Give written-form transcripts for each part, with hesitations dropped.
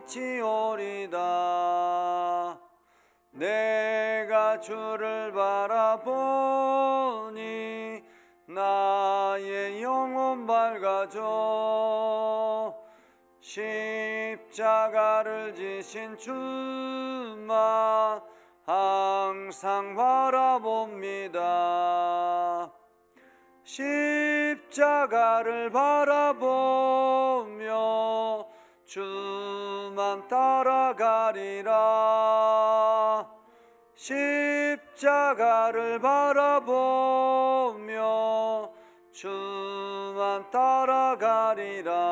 지오리다. 내가 주를 바라보니 나의 영혼 밝아져. 십자가를 지신 주만 항상 바라봅니다. 십자가를 바라보며 주만 따라가리라. 십자가를 바라보며 주만 따라가리라.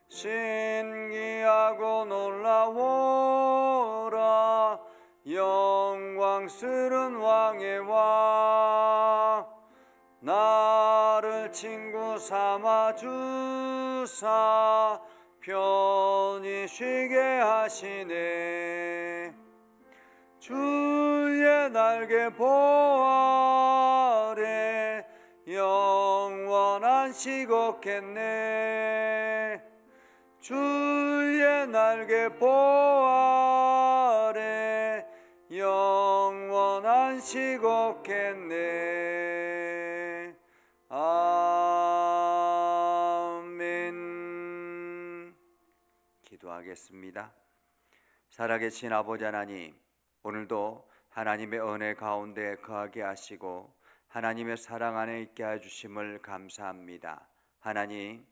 신기하고 놀라워라. 영광스런 왕의 왕. 나를 친구 삼아 주사 편히 쉬게 하시네. 주의 날개 보호 아래 영원한 시곡했네. 주의 날개 보호 아래 영원한 시곡했네. 아멘. 기도하겠습니다. 살아계신 아버지 하나님, 오늘도 하나님의 은혜 가운데 거하게 하시고 하나님의 사랑 안에 있게 해주심을 감사합니다. 하나님,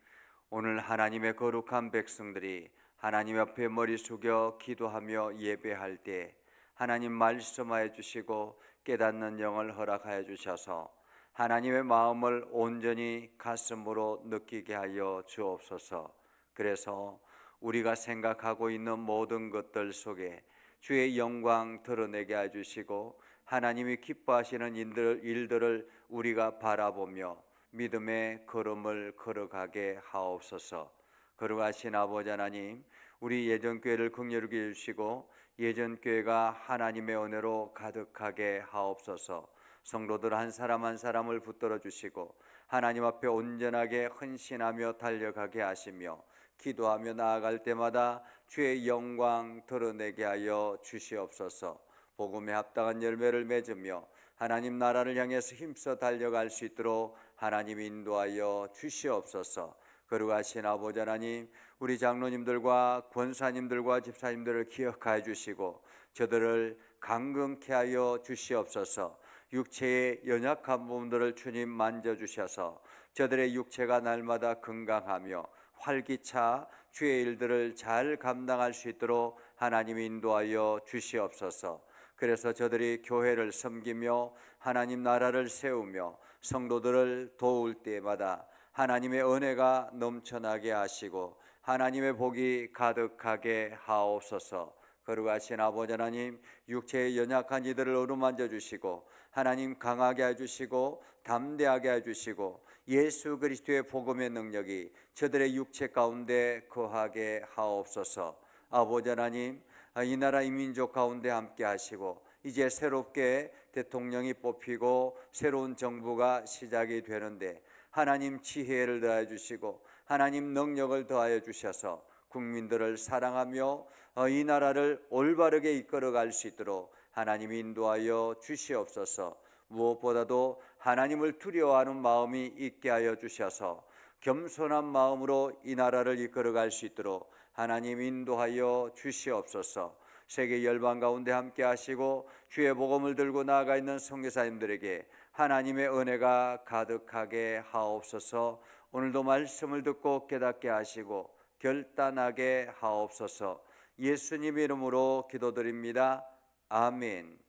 오늘 하나님의 거룩한 백성들이 하나님 앞에 머리 숙여 기도하며 예배할 때 하나님 말씀하여 주시고 깨닫는 영을 허락하여 주셔서 하나님의 마음을 온전히 가슴으로 느끼게 하여 주옵소서. 그래서 우리가 생각하고 있는 모든 것들 속에 주의 영광 드러내게 해주시고 하나님이 기뻐하시는 일들을 우리가 바라보며 믿음의 걸음을 걸어가게 하옵소서. 거룩하신 아버지 하나님, 우리 예전교회를 긍휼히 여기시고 예전교회가 하나님의 은혜로 가득하게 하옵소서. 성도들 한 사람 한 사람을 붙들어 주시고 하나님 앞에 온전하게 헌신하며 달려가게 하시며 기도하며 나아갈 때마다 주의 영광 드러내게 하여 주시옵소서. 복음에 합당한 열매를 맺으며 하나님 나라를 향해서 힘써 달려갈 수 있도록 하나님 인도하여 주시옵소서. 거룩하신 아버지 하나님, 우리 장로님들과 권사님들과 집사님들을 기억하여 주시고 저들을 강건케 하여 주시옵소서. 육체의 연약한 부분들을 주님 만져주셔서 저들의 육체가 날마다 건강하며 활기차 주의 일들을 잘 감당할 수 있도록 하나님 인도하여 주시옵소서. 그래서 저들이 교회를 섬기며 하나님 나라를 세우며 성도들을 도울 때마다 하나님의 은혜가 넘쳐나게 하시고 하나님의 복이 가득하게 하옵소서. 거룩하신 아버지 하나님, 육체의 연약한 이들을 어루만져 주시고 하나님 강하게 해주시고 담대하게 해주시고 예수 그리스도의 복음의 능력이 저들의 육체 가운데 거하게 하옵소서. 아버지 하나님, 이 나라 이 민족 가운데 함께 하시고 이제 새롭게 대통령이 뽑히고 새로운 정부가 시작이 되는데 하나님 지혜를 더하여 주시고 하나님 능력을 더하여 주셔서 국민들을 사랑하며 이 나라를 올바르게 이끌어갈 수 있도록 하나님 인도하여 주시옵소서. 무엇보다도 하나님을 두려워하는 마음이 있게 하여 주셔서 겸손한 마음으로 이 나라를 이끌어갈 수 있도록 하나님 인도하여 주시옵소서. 세계 열방 가운데 함께 하시고 주의 복음을 들고 나아가 있는 선교사님들에게 하나님의 은혜가 가득하게 하옵소서. 오늘도 말씀을 듣고 깨닫게 하시고 결단하게 하옵소서. 예수님 이름으로 기도드립니다. 아멘.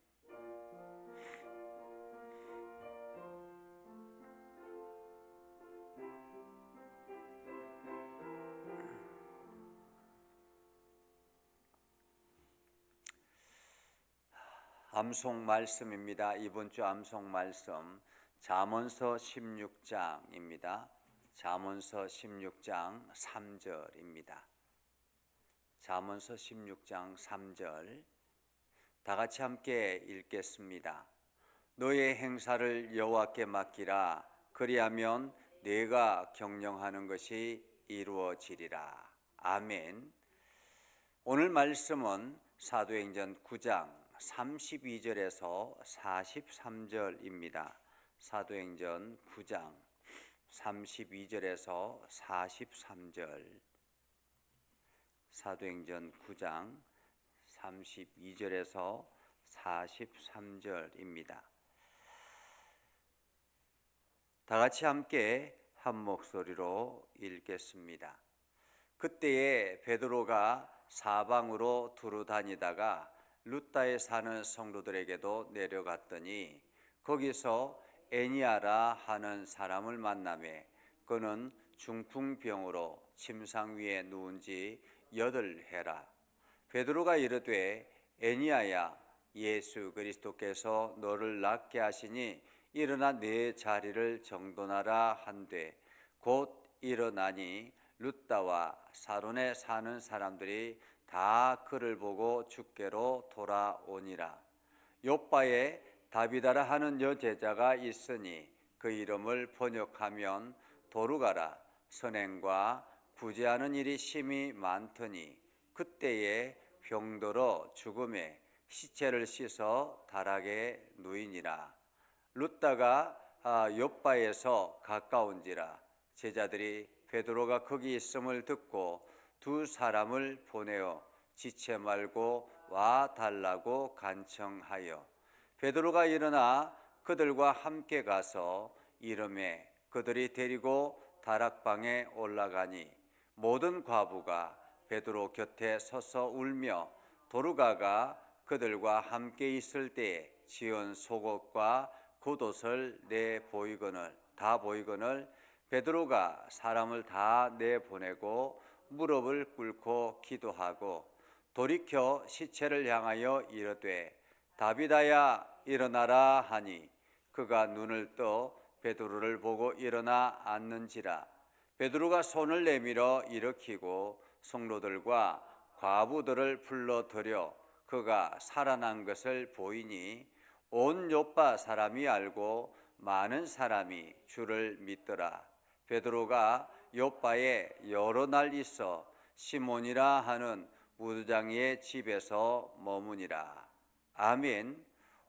암송 말씀입니다. 이번 주 암송 말씀 잠언서 16장입니다. 잠언서 16장 3절입니다. 잠언서 16장 3절 다 같이 함께 읽겠습니다. 너의 행사를 여호와께 맡기라. 그리하면 네가 경영하는 것이 이루어지리라. 아멘. 오늘 말씀은 사도행전 9장 32절에서 43절입니다. 사도행전 9장 32절에서 43절. 사도행전 9장 32절에서 43절입니다. 다 같이 함께 한 목소리로 읽겠습니다. 그때에 베드로가 사방으로 두루 다니다가 룻다에 사는 성도들에게도 내려갔더니 거기서 에니아라 하는 사람을 만나매 그는 중풍병으로 침상 위에 누운 지 8해라. 베드로가 이르되 에니아야, 예수 그리스도께서 너를 낫게 하시니 일어나 내 자리를 정돈하라 한되 곧 일어나니 룻다와 사론에 사는 사람들이 다 그를 보고 주께로 돌아오니라. 욥바에 다비다라 하는 여제자가 있으니 그 이름을 번역하면 도루가라. 선행과 구제하는 일이 심히 많더니 그때에 병들어 죽음에 시체를 씻어 다락에 누이니라. 룻다가 욥바에서 가까운지라. 제자들이 베드로가 거기 있음을 듣고 두 사람을 보내어 지체 말고 와 달라고 간청하여 베드로가 일어나 그들과 함께 가서 이름에 그들이 데리고 다락방에 올라가니 모든 과부가 베드로 곁에 서서 울며 도루가가 그들과 함께 있을 때에 지은 속옷과 겉옷을 다 보이거늘 베드로가 사람을 다 내보내고 무릎을 꿇고 기도하고 돌이켜 시체를 향하여 이르되 다비다야 일어나라 하니 그가 눈을 떠 베드로를 보고 일어나 앉는지라. 베드로가 손을 내밀어 일으키고 성도들과 과부들을 불러들여 그가 살아난 것을 보이니 온 욥바 사람이 알고 많은 사람이 주를 믿더라. 베드로가 욥바에 여러 날 있어 시몬이라 하는 무두장이의 집에서 머무니라. 아멘.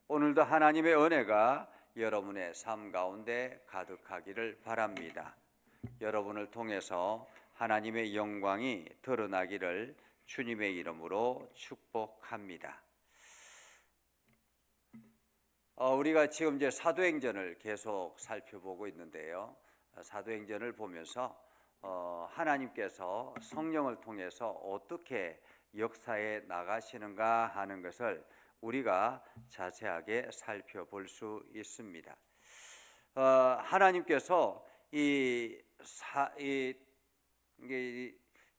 오늘도 하나님의 은혜가 여러분의 삶 가운데 가득하기를 바랍니다. 여러분을 통해서 하나님의 영광이 드러나기를 주님의 이름으로 축복합니다. 우리가 지금 이제 사도행전을 계속 살펴보고 있는데요. 사도행전을 보면서 하나님께서 성령을 통해서 어떻게 역사에 나가시는가 하는 것을 우리가 자세하게 살펴볼 수 있습니다. 하나님께서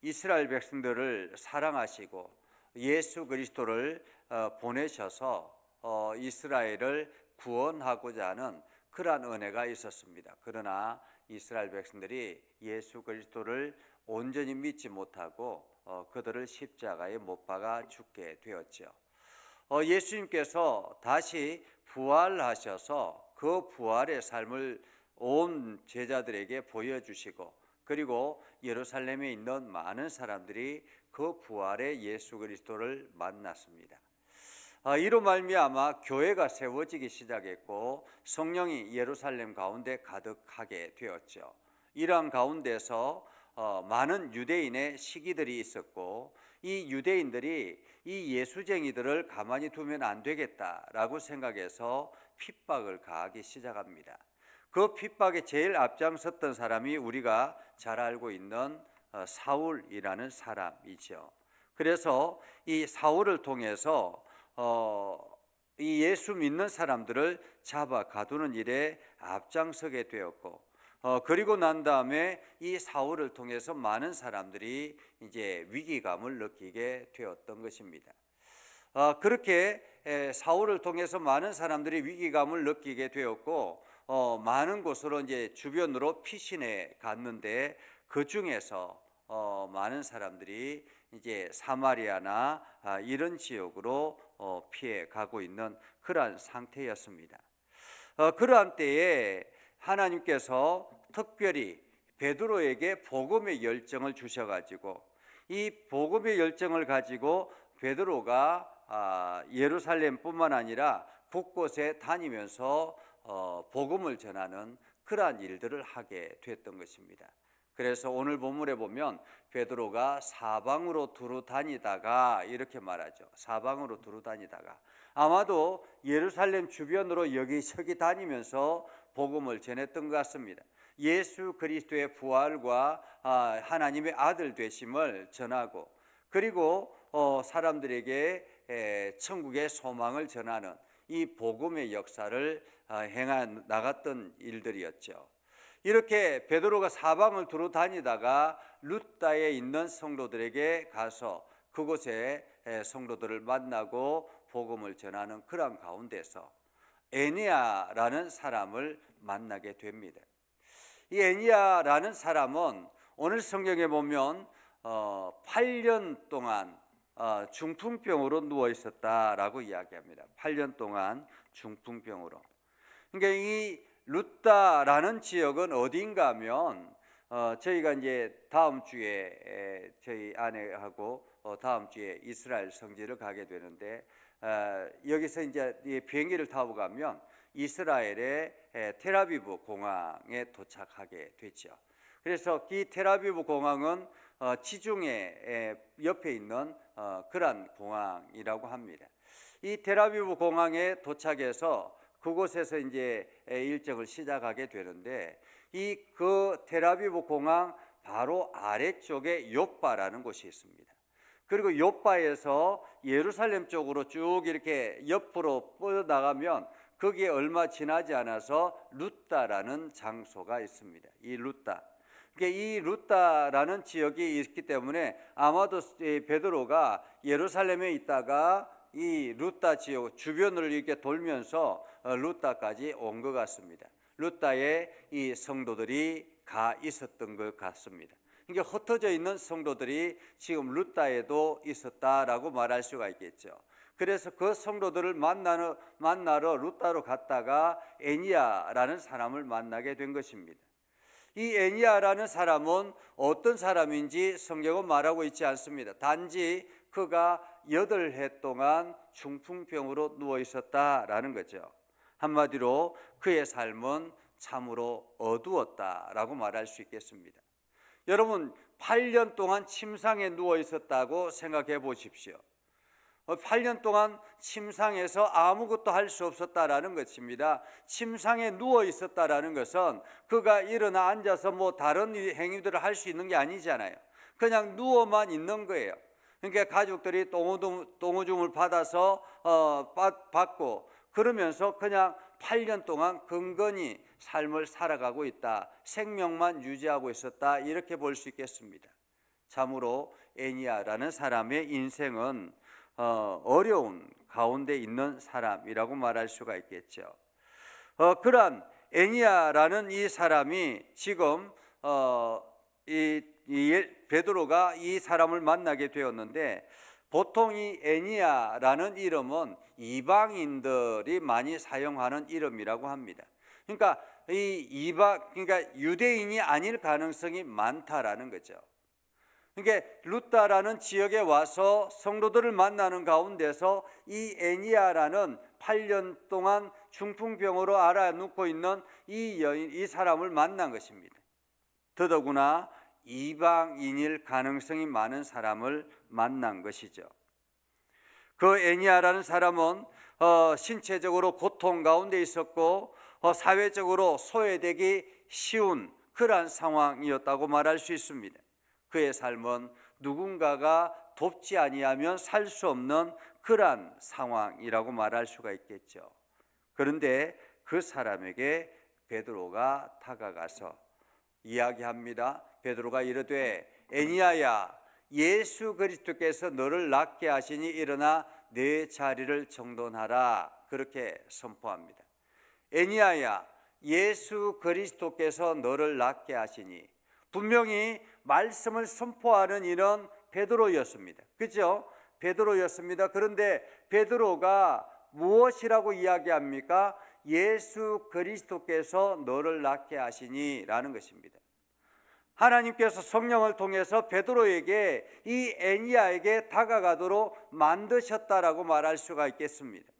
이스라엘 백성들을 사랑하시고 예수 그리스도를 보내셔서 이스라엘을 구원하고자 하는 그러한 은혜가 있었습니다. 그러나 이스라엘 백성들이 예수 그리스도를 온전히 믿지 못하고 그들을 십자가에 못 박아 죽게 되었죠. 예수님께서 다시 부활하셔서 그 부활의 삶을 온 제자들에게 보여주시고 그리고 예루살렘에 있는 많은 사람들이 그 부활의 예수 그리스도를 만났습니다. 이로 말미암아 교회가 세워지기 시작했고 성령이 예루살렘 가운데 가득하게 되었죠. 이러한 가운데서 많은 유대인의 시기들이 있었고 이 유대인들이 이 예수쟁이들을 가만히 두면 안 되겠다라고 생각해서 핍박을 가하기 시작합니다. 그 핍박에 제일 앞장섰던 사람이 우리가 잘 알고 있는 사울이라는 사람이죠. 그래서 이 사울을 통해서 이 예수 믿는 사람들을 잡아 가두는 일에 앞장서게 되었고 그리고 난 다음에 이 사울을 통해서 많은 사람들이 이제 위기감을 느끼게 되었던 것입니다. 그렇게 사울을 통해서 많은 사람들이 위기감을 느끼게 되었고 많은 곳으로 이제 주변으로 피신해 갔는데 그 중에서 많은 사람들이 이제 사마리아나 이런 지역으로 피해 가고 있는 그러한 상태였습니다. 그러한 때에 하나님께서 특별히 베드로에게 복음의 열정을 주셔가지고 이 복음의 열정을 가지고 베드로가 예루살렘뿐만 아니라 곳곳에 다니면서 복음을 전하는 그러한 일들을 하게 됐던 것입니다. 그래서 오늘 본문에 보면 베드로가 사방으로 두루 다니다가 이렇게 말하죠. 사방으로 두루 다니다가 아마도 예루살렘 주변으로 여기저기 다니면서 복음을 전했던 것 같습니다. 예수 그리스도의 부활과 하나님의 아들 되심을 전하고, 그리고 사람들에게 천국의 소망을 전하는 이 복음의 역사를 행해 나갔던 일들이었죠. 이렇게 베드로가 사방을 두루 다니다가 룻다에 있는 성도들에게 가서 그곳에 성도들을 만나고 복음을 전하는 그런 가운데서 에니야라는 사람을 만나게 됩니다. 이 에니야라는 사람은 오늘 성경에 보면 8년 동안 중풍병으로 누워 있었다라고 이야기합니다. 8년 동안 중풍병으로. 그러니까 이 룻다라는 지역은 어딘가 하면 저희가 이제 다음 주에 저희 아내하고 다음 주에 이스라엘 성지를 가게 되는데, 여기서 이제 비행기를 타고 가면 이스라엘의 텔아비브 공항에 도착하게 됐죠. 그래서 이 텔아비브 공항은 지중해 옆에 있는 그런 공항이라고 합니다. 이 텔아비브 공항에 도착해서 그곳에서 이제 일정을 시작하게 되는데, 그 텔아비브 공항 바로 아래쪽에 욥바라는 곳이 있습니다. 그리고 욥바에서 예루살렘 쪽으로 쭉 이렇게 옆으로 뻗어나가면 거기에 얼마 지나지 않아서 룻다라는 장소가 있습니다. 이 룻다. 그러니까 이 룻다라는 지역이 있기 때문에 아마도 베드로가 예루살렘에 있다가 이 룻다 지역 주변을 이렇게 돌면서 룻다까지 온 것 같습니다. 룻다에 이 성도들이 가 있었던 것 같습니다. 그러니까 흩어져 있는 성도들이 지금 룻다에도 있었다라고 말할 수가 있겠죠. 그래서 그 성도들을 만나러 룻다로 갔다가 에니야라는 사람을 만나게 된 것입니다. 이 에니야라는 사람은 어떤 사람인지 성경은 말하고 있지 않습니다. 단지 그가 8해 동안 중풍병으로 누워 있었다라는 거죠. 한마디로 그의 삶은 참으로 어두웠다라고 말할 수 있겠습니다. 여러분, 8년 동안 침상에 누워 있었다고 생각해 보십시오. 8년 동안 침상에서 아무것도 할 수 없었다라는 것입니다. 침상에 누워 있었다라는 것은 그가 일어나 앉아서 다른 행위들을 할 수 있는 게 아니잖아요. 그냥 누워만 있는 거예요. 그러니까 가족들이 똥오줌을 받아서 받고 그러면서 그냥 8년 동안 건건히 삶을 살아가고 있다, 생명만 유지하고 있었다, 이렇게 볼 수 있겠습니다. 참으로 에니야라는 사람의 인생은 어려운 가운데 있는 사람이라고 말할 수가 있겠죠. 그러한 에니야라는 이 사람이 지금 베드로가 이 사람을 만나게 되었는데, 보통 이 에니야라는 이름은 이방인들이 많이 사용하는 이름이라고 합니다. 그러니까 그러니까 유대인이 아닐 가능성이 많다라는 거죠. 그러니까 룻다라는 지역에 와서 성도들을 만나는 가운데서 이 에니야라는 8년 동안 중풍병으로 앓아눕고 있는 이 사람을 만난 것입니다. 더더구나 이방인일 가능성이 많은 사람을 만난 것이죠. 그 에니야라는 사람은 신체적으로 고통 가운데 있었고 사회적으로 소외되기 쉬운 그러한 상황이었다고 말할 수 있습니다. 그의 삶은 누군가가 돕지 아니하면 살 수 없는 그러한 상황이라고 말할 수가 있겠죠. 그런데 그 사람에게 베드로가 다가가서 이야기합니다. 베드로가 이르되 에니야야, 예수 그리스도께서 너를 낫게 하시니 일어나 내 자리를 정돈하라, 그렇게 선포합니다. 에니야야, 예수 그리스도께서 너를 낫게 하시니, 분명히 말씀을 선포하는 이는 베드로였습니다. 그렇죠? 베드로였습니다. 그런데 베드로가 무엇이라고 이야기합니까? 예수 그리스도께서 너를 낫게 하시니 라는 것입니다. 하나님께서 성령을 통해서 베드로에게 이 에니야에게 다가가도록 만드셨다라고 말할 수가 있겠습니다.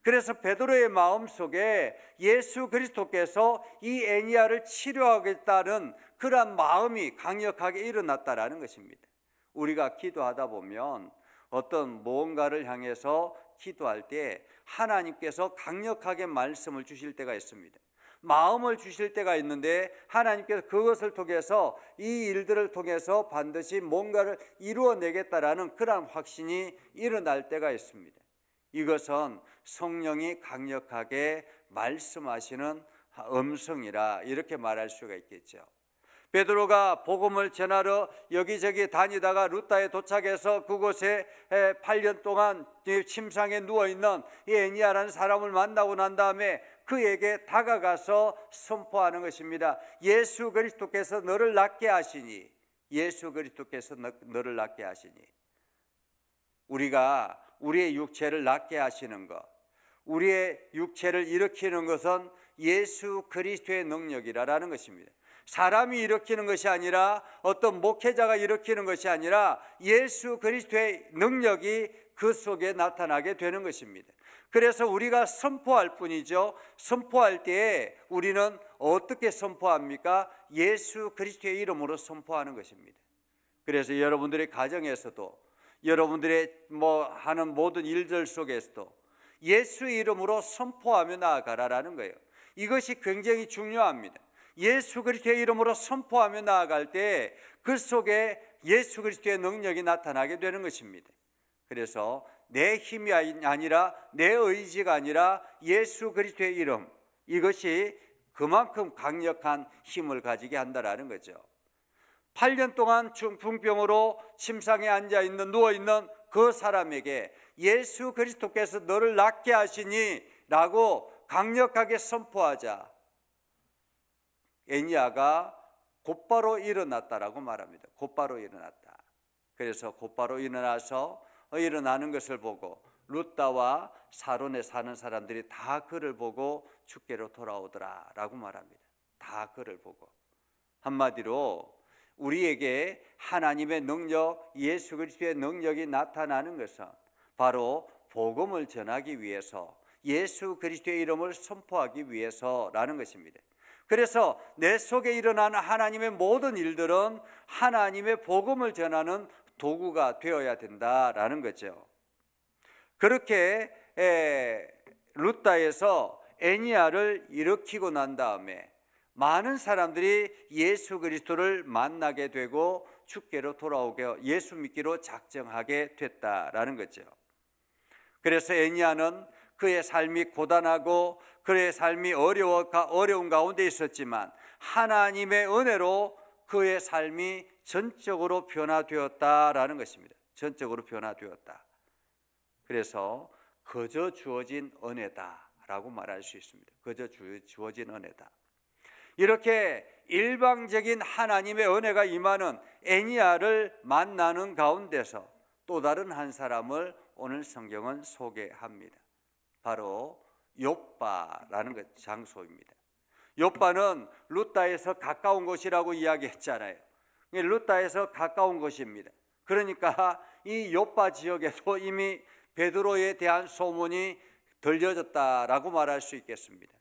그래서 베드로의 마음속에 예수 그리스도께서 이 에니야를 치료하겠다는 그러한 마음이 강력하게 일어났다라는 것입니다. 우리가 기도하다 보면 어떤 무언가를 향해서 기도할 때 하나님께서 강력하게 말씀을 주실 때가 있습니다. 마음을 주실 때가 있는데 하나님께서 그것을 통해서 이 일들을 통해서 반드시 뭔가를 이루어내겠다라는 그런 확신이 일어날 때가 있습니다. 이것은 성령이 강력하게 말씀하시는 음성이라 이렇게 말할 수가 있겠죠. 베드로가 복음을 전하러 여기저기 다니다가 루다에 도착해서 그곳에 8년 동안 침상에 누워있는 이 에니야라는 사람을 만나고 난 다음에 그에게 다가가서 선포하는 것입니다. 예수 그리스도께서 너를 낫게 하시니, 예수 그리스도께서 너를 낫게 하시니. 우리가 우리의 육체를 낫게 하시는 것, 우리의 육체를 일으키는 것은 예수 그리스도의 능력이라는 것입니다. 사람이 일으키는 것이 아니라 어떤 목회자가 일으키는 것이 아니라 예수 그리스도의 능력이 그 속에 나타나게 되는 것입니다. 그래서 우리가 선포할 뿐이죠. 선포할 때에 우리는 어떻게 선포합니까? 예수 그리스도의 이름으로 선포하는 것입니다. 그래서 여러분들의 가정에서도 여러분들의 하는 모든 일들 속에서도 예수 이름으로 선포하며 나아가라라는 거예요. 이것이 굉장히 중요합니다. 예수 그리스도의 이름으로 선포하며 나아갈 때 그 속에 예수 그리스도의 능력이 나타나게 되는 것입니다. 그래서 내 힘이 아니라 내 의지가 아니라 예수 그리스도의 이름, 이것이 그만큼 강력한 힘을 가지게 한다라는 거죠. 8년 동안 중풍병으로 침상에 앉아있는 누워있는 그 사람에게 예수 그리스도께서 너를 낫게 하시니 라고 강력하게 선포하자 에니야가 곧바로 일어났다라고 말합니다. 곧바로 일어났다. 그래서 곧바로 일어나는 것을 보고 룻다와 사론에 사는 사람들이 다 그를 보고 주께로 돌아오더라 라고 말합니다. 다 그를 보고. 한마디로 우리에게 하나님의 능력, 예수 그리스도의 능력이 나타나는 것은 바로 복음을 전하기 위해서, 예수 그리스도의 이름을 선포하기 위해서라는 것입니다. 그래서 내 속에 일어나는 하나님의 모든 일들은 하나님의 복음을 전하는 도구가 되어야 된다라는 거죠. 그렇게 룻다에서 에니야를 일으키고 난 다음에 많은 사람들이 예수 그리스도를 만나게 되고 주께로 돌아오게 예수 믿기로 작정하게 됐다라는 거죠. 그래서 에니야는 그의 삶이 고단하고 그의 삶이 어려운 가운데 있었지만 하나님의 은혜로 그의 삶이 전적으로 변화되었다라는 것입니다. 전적으로 변화되었다. 그래서 거저 주어진 은혜다라고 말할 수 있습니다. 거저 주어진 은혜다. 이렇게 일방적인 하나님의 은혜가 임하는 에니야를 만나는 가운데서 또 다른 한 사람을 오늘 성경은 소개합니다. 바로 욥바라는 장소입니다. 욥바는 룻다에서 가까운 곳이라고 이야기했잖아요. 룻다에서 가까운 곳입니다. 그러니까 이 욥바 지역에도 이미 베드로에 대한 소문이 들려졌다라고 말할 수 있겠습니다.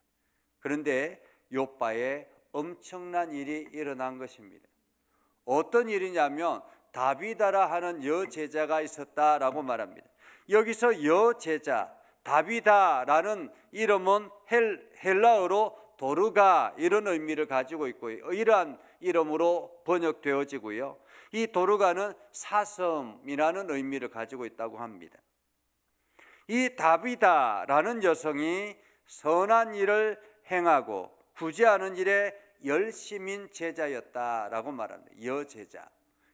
그런데 욥바에 엄청난 일이 일어난 것입니다. 어떤 일이냐면 다비다라 하는 여제자가 있었다라고 말합니다. 여기서 여제자, 다비다라는 이름은 헬라어로 도르가 이런 의미를 가지고 있고 이러한 이름으로 번역되어지고요. 이 도르가는 사슴이라는 의미를 가지고 있다고 합니다. 이 다비다라는 여성이 선한 일을 행하고 구제하는 일에 열심인 제자였다라고 말합니다. 여제자.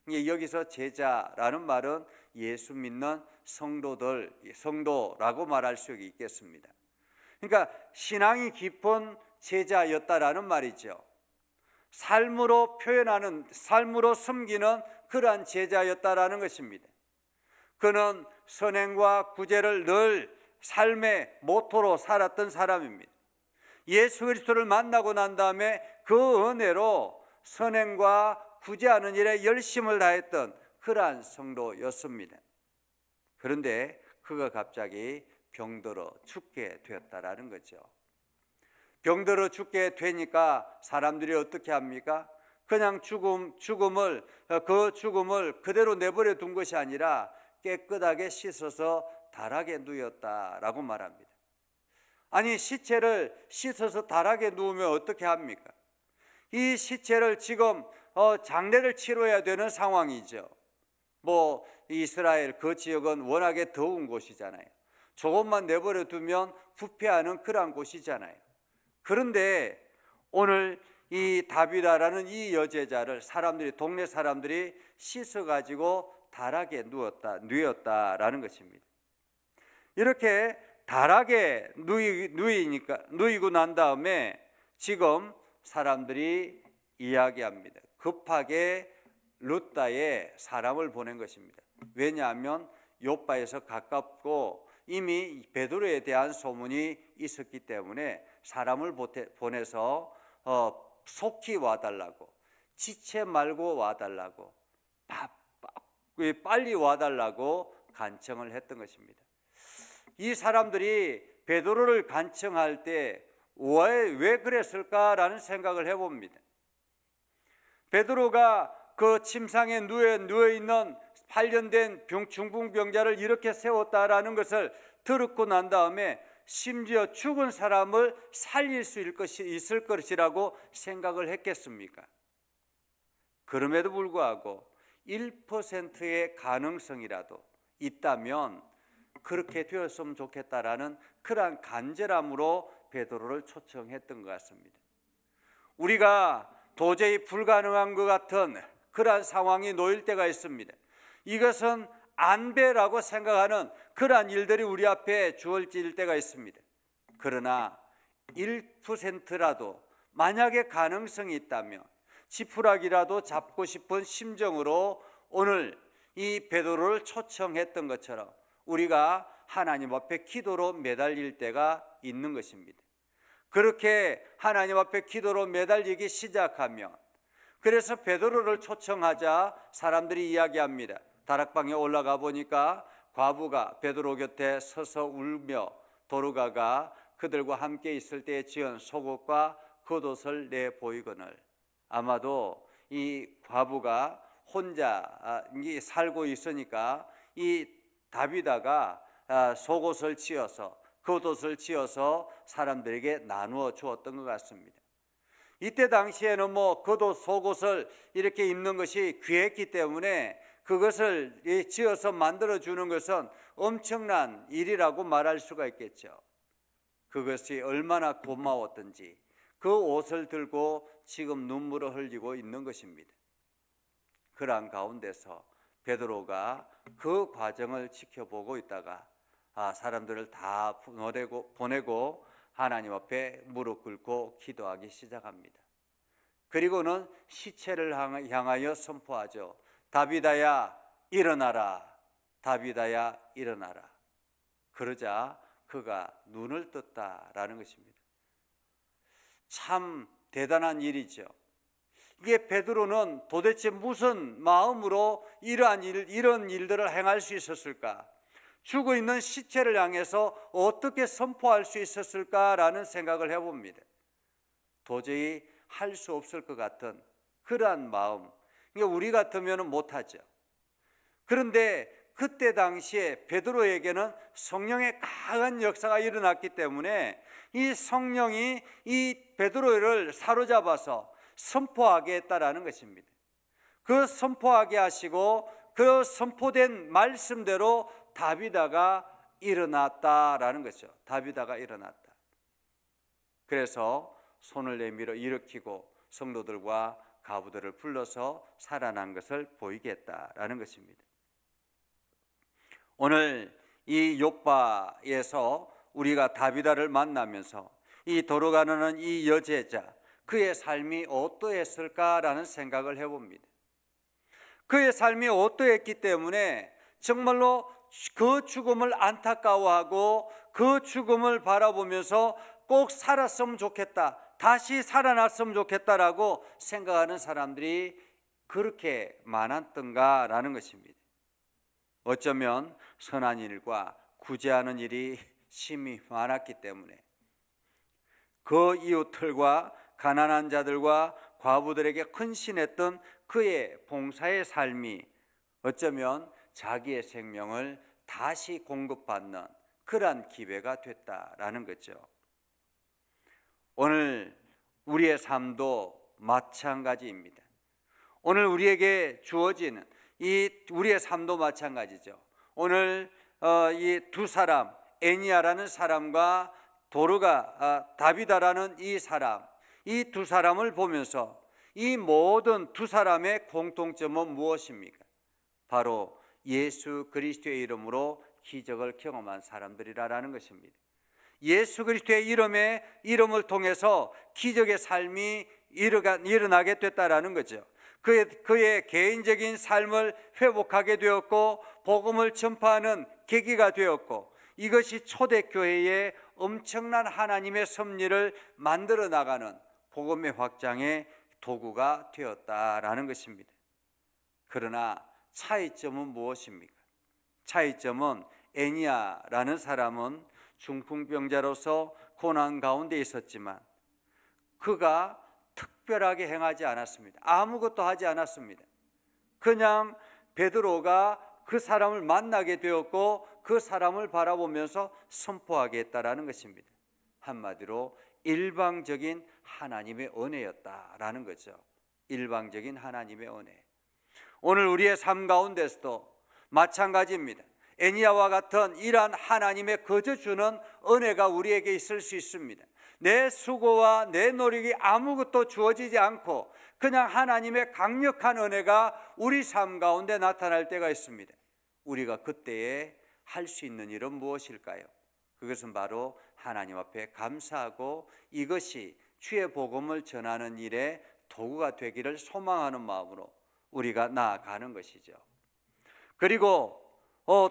여기서 제자라는 말은 예수 믿는 성도라고 말할 수 있겠습니다. 그러니까 신앙이 깊은 제자였다라는 말이죠. 삶으로 표현하는, 삶으로 섬기는 그러한 제자였다라는 것입니다. 그는 선행과 구제를 늘 삶의 모토로 살았던 사람입니다. 예수 그리스도를 만나고 난 다음에 그 은혜로 선행과 구제하는 일에 열심을 다했던 그러한 성도였습니다. 그런데 그가 갑자기 병들어 죽게 되었다라는 거죠. 병들어 죽게 되니까 사람들이 어떻게 합니까? 그냥 죽음을 그대로 내버려 둔 것이 아니라 깨끗하게 씻어서 달하게 누였다라고 말합니다. 아니, 시체를 씻어서 달하게 누우면 어떻게 합니까? 이 시체를 지금 장례를 치러야 되는 상황이죠. 이스라엘 그 지역은 워낙에 더운 곳이잖아요. 조금만 내버려 두면 부패하는 그러한 곳이잖아요. 그런데 오늘 이 다비다라는 이 여제자를 동네 사람들이 씻어가지고 달하게 누였다라는 것입니다. 이렇게 달하게 누이고 난 다음에 지금 사람들이 이야기합니다. 급하게 룻다에 사람을 보낸 것입니다. 왜냐하면 욥바에서 가깝고 이미 베드로에 대한 소문이 있었기 때문에 사람을 보내서 속히 와달라고, 지체 말고 와달라고, 빨리 와달라고 간청을 했던 것입니다. 이 사람들이 베드로를 간청할 때 왜 그랬을까라는 생각을 해봅니다. 베드로가 그 침상에 누워있는 8년 된 중풍병자를 이렇게 세웠다라는 것을 들었고 난 다음에 심지어 죽은 사람을 살릴 수 있을 것이라고 생각을 했겠습니까? 그럼에도 불구하고 1%의 가능성이라도 있다면 그렇게 되었으면 좋겠다라는 그러한 간절함으로 베드로를 초청했던 것 같습니다. 우리가 도저히 불가능한 것 같은 그러한 상황이 놓일 때가 있습니다. 이것은 안 돼라고 생각하는 그러한 일들이 우리 앞에 주어질 때가 있습니다. 그러나 1%라도 만약에 가능성이 있다면 지푸라기라도 잡고 싶은 심정으로 오늘 이 베드로를 초청했던 것처럼 우리가 하나님 앞에 기도로 매달릴 때가 있는 것입니다. 그렇게 하나님 앞에 기도로 매달리기 시작하면, 그래서 베드로를 초청하자 사람들이 이야기합니다. 다락방에 올라가 보니까 과부가 베드로 곁에 서서 울며 도르가가 그들과 함께 있을 때에 지은 속옷과 겉옷을 내보이거늘, 아마도 이 과부가 혼자 살고 있으니까 이 다비다가 속옷을 지어서 겉옷을 지어서 사람들에게 나누어 주었던 것 같습니다. 이때 당시에는 겉옷 속옷을 이렇게 입는 것이 귀했기 때문에 그것을 지어서 만들어 주는 것은 엄청난 일이라고 말할 수가 있겠죠. 그것이 얼마나 고마웠던지 그 옷을 들고 지금 눈물을 흘리고 있는 것입니다. 그러한 가운데서 베드로가 그 과정을 지켜보고 있다가 사람들을 다 보내고 하나님 앞에 무릎 꿇고 기도하기 시작합니다. 그리고는 시체를 향하여 선포하죠. 다비다야 일어나라, 다비다야 일어나라. 그러자 그가 눈을 떴다라는 것입니다. 참 대단한 일이죠. 이게 베드로는 도대체 무슨 마음으로 이런 일들을 행할 수 있었을까? 죽어 있는 시체를 향해서 어떻게 선포할 수 있었을까라는 생각을 해봅니다. 도저히 할 수 없을 것 같은 그러한 마음, 우리 같으면 못하죠. 그런데 그때 당시에 베드로에게는 성령의 강한 역사가 일어났기 때문에 이 성령이 이 베드로를 사로잡아서 선포하게 했다라는 것입니다. 그 선포하게 하시고 그 선포된 말씀대로 다비다가 일어났다라는 것이죠. 다비다가 일어났다. 그래서 손을 내밀어 일으키고 성도들과 가부들을 불러서 살아난 것을 보이게 했다라는 것입니다. 오늘 이 욥바에서 우리가 다비다를 만나면서 이 돌아가는 이 여제자, 그의 삶이 어떠했을까라는 생각을 해봅니다. 그의 삶이 어떠했기 때문에 정말로 그 죽음을 안타까워하고 그 죽음을 바라보면서 꼭 살았으면 좋겠다, 다시 살아났으면 좋겠다라고 생각하는 사람들이 그렇게 많았던가라는 것입니다. 어쩌면 선한 일과 구제하는 일이 심히 많았기 때문에 그 이웃들과 가난한 자들과 과부들에게 헌신했던 그의 봉사의 삶이 어쩌면 자기의 생명을 다시 공급받는 그러한 기회가 됐다라는 거죠. 오늘 우리의 삶도 마찬가지입니다. 오늘 우리에게 주어지는 이 우리의 삶도 마찬가지죠. 오늘 이 두 사람, 애니야라는 사람과 도르가 다비다라는 이 사람, 이 두 사람을 보면서 이 모든 두 사람의 공통점은 무엇입니까? 바로 예수 그리스도의 이름으로 기적을 경험한 사람들이라는 것입니다. 예수 그리스도의 이름을 통해서 기적의 삶이 일어나게 됐다라는 거죠. 그의 개인적인 삶을 회복하게 되었고 복음을 전파하는 계기가 되었고 이것이 초대교회의 엄청난 하나님의 섭리를 만들어 나가는 복음의 확장의 도구가 되었다라는 것입니다. 그러나 차이점은 무엇입니까? 차이점은 애니야라는 사람은 중풍병자로서 고난 가운데 있었지만 그가 특별하게 행하지 않았습니다. 아무것도 하지 않았습니다. 그냥 베드로가 그 사람을 만나게 되었고 그 사람을 바라보면서 선포하게 했다라는 것입니다. 한마디로 일방적인 하나님의 은혜였다라는 거죠. 일방적인 하나님의 은혜. 오늘 우리의 삶 가운데서도 마찬가지입니다. 애니야와 같은 이러한 하나님의 거저 주는 은혜가 우리에게 있을 수 있습니다. 내 수고와 내 노력이 아무것도 주어지지 않고 그냥 하나님의 강력한 은혜가 우리 삶 가운데 나타날 때가 있습니다. 우리가 그때에 할 수 있는 일은 무엇일까요? 그것은 바로 하나님 앞에 감사하고 이것이 주의 복음을 전하는 일에 도구가 되기를 소망하는 마음으로 우리가 나아가는 것이죠. 그리고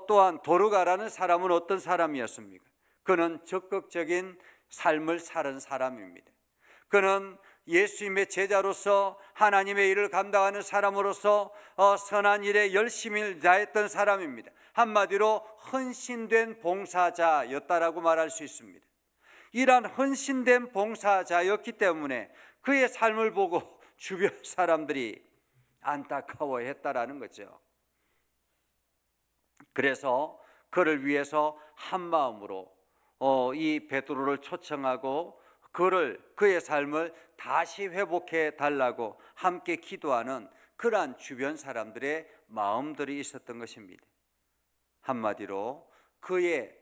또한 도르가라는 사람은 어떤 사람이었습니까? 그는 적극적인 삶을 사는 사람입니다. 그는 예수님의 제자로서 하나님의 일을 감당하는 사람으로서 선한 일에 열심히 다했던 사람입니다. 한마디로 헌신된 봉사자였다라고 말할 수 있습니다. 이러한 헌신된 봉사자였기 때문에 그의 삶을 보고 주변 사람들이 안타까워했다라는 거죠. 그래서 그를 위해서 한 마음으로 이 베드로를 초청하고 그의 삶을 다시 회복해 달라고 함께 기도하는 그러한 주변 사람들의 마음들이 있었던 것입니다. 한마디로 그의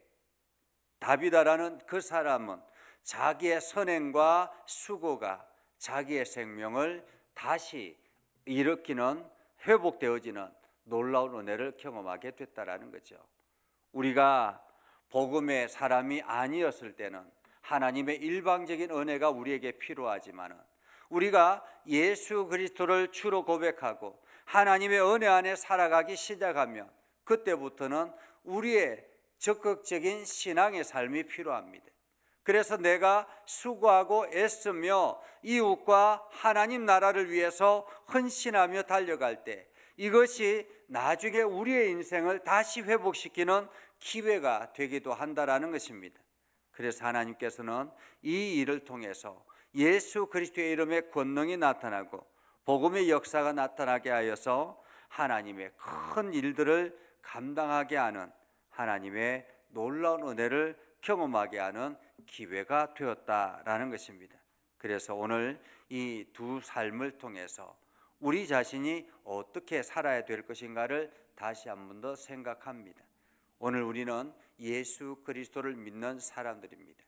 다비다라는 그 사람은 자기의 선행과 수고가 자기의 생명을 다시 일으키는 회복되어지는 놀라운 은혜를 경험하게 됐다라는 거죠. 우리가 복음의 사람이 아니었을 때는 하나님의 일방적인 은혜가 우리에게 필요하지만 우리가 예수 그리스도를 주로 고백하고 하나님의 은혜 안에 살아가기 시작하면 그때부터는 우리의 적극적인 신앙의 삶이 필요합니다. 그래서 내가 수고하고 애쓰며 이웃과 하나님 나라를 위해서 헌신하며 달려갈 때 이것이 나중에 우리의 인생을 다시 회복시키는 기회가 되기도 한다라는 것입니다. 그래서 하나님께서는 이 일을 통해서 예수 그리스도의 이름의 권능이 나타나고 복음의 역사가 나타나게 하여서 하나님의 큰 일들을 감당하게 하는 하나님의 놀라운 은혜를 경험하게 하는 기회가 되었다라는 것입니다. 그래서 오늘 이 두 삶을 통해서 우리 자신이 어떻게 살아야 될 것인가를 다시 한 번 더 생각합니다. 오늘 우리는 예수 그리스도를 믿는 사람들입니다.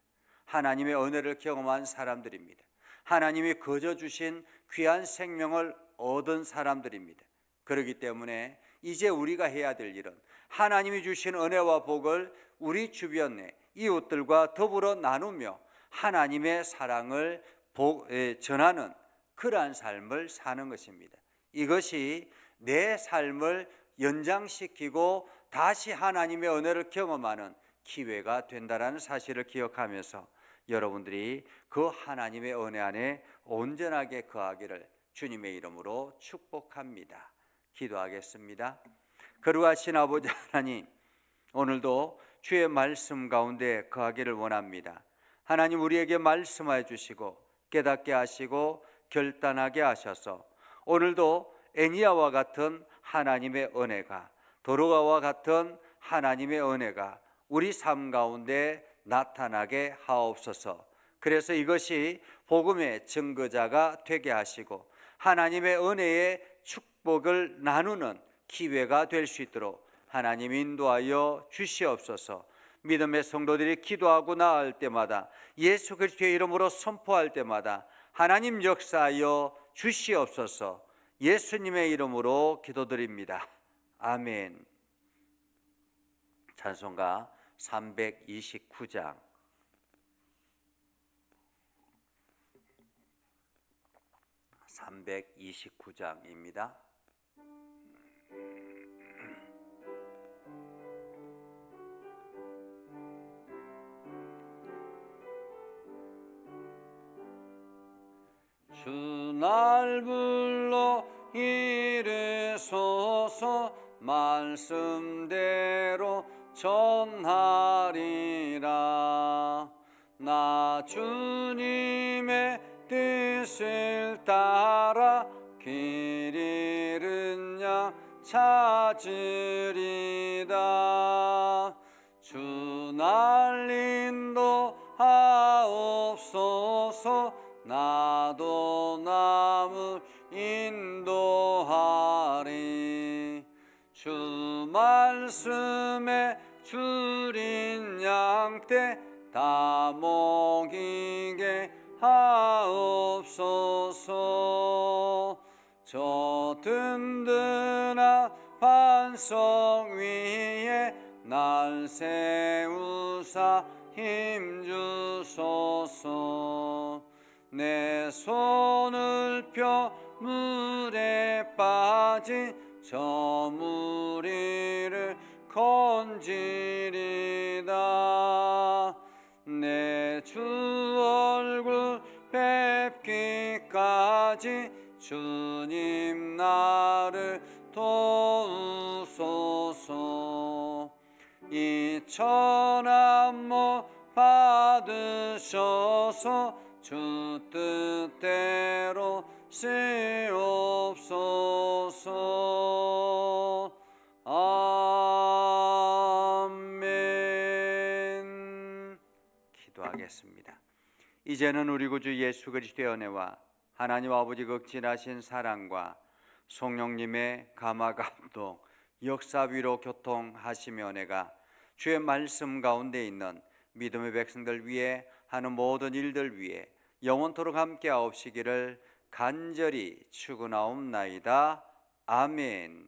하나님의 은혜를 경험한 사람들입니다. 하나님이 거저 주신 귀한 생명을 얻은 사람들입니다. 그렇기 때문에 이제 우리가 해야 될 일은 하나님이 주신 은혜와 복을 우리 주변의 이웃들과 더불어 나누며 하나님의 사랑을 전하는 그러한 삶을 사는 것입니다. 이것이 내 삶을 연장시키고 다시 하나님의 은혜를 경험하는 기회가 된다는 사실을 기억하면서 여러분들이 그 하나님의 은혜 안에 온전하게 거하기를 주님의 이름으로 축복합니다. 기도하겠습니다. 거룩하신 아버지 하나님, 오늘도 주의 말씀 가운데 거하기를 원합니다. 하나님, 우리에게 말씀해 주시고 깨닫게 하시고 결단하게 하셔서 오늘도 애니야와 같은 하나님의 은혜가, 도로가와 같은 하나님의 은혜가 우리 삶 가운데 나타나게 하옵소서. 그래서 이것이 복음의 증거자가 되게 하시고 하나님의 은혜의 축복을 나누는 기회가 될 수 있도록 하나님 인도하여 주시옵소서. 믿음의 성도들이 기도하고 나아갈 때마다, 예수 그리스도의 이름으로 선포할 때마다 하나님 역사하여 주시옵소서. 예수님의 이름으로 기도드립니다. 아멘. 찬송가 329장. (329장입니다) 주 날 불러 이르소서, 말씀대로 전하리라. 나 주님의 뜻을 따라 길 잃은 양 찾으리다. 주 날 인도하옵소서, 나도 남을 인도하리. 주 말씀에 줄인 양떼 다 먹이게 하옵소서. 저 든든한 반석 위에 날 세우사 힘주소서. 내 손을 펴 물에 빠진 저 무리를 건지리다. 내 주 얼굴 뵙기까지 주님 나를 도우소서. 이 천한 못 받으셔서 주 뜻대로 쓰옵소서. 아멘. 기도하겠습니다. 이제는 우리 구주 예수 그리스도의 은혜와 하나님 아버지 극진하신 사랑과 성령님의 감화 감동 역사 위로 교통하시며 은혜가 주의 말씀 가운데 있는 믿음의 백성들 위해 하는 모든 일들 위해 영원토록 함께하옵시기를 간절히 축원하옵나이다. 아멘.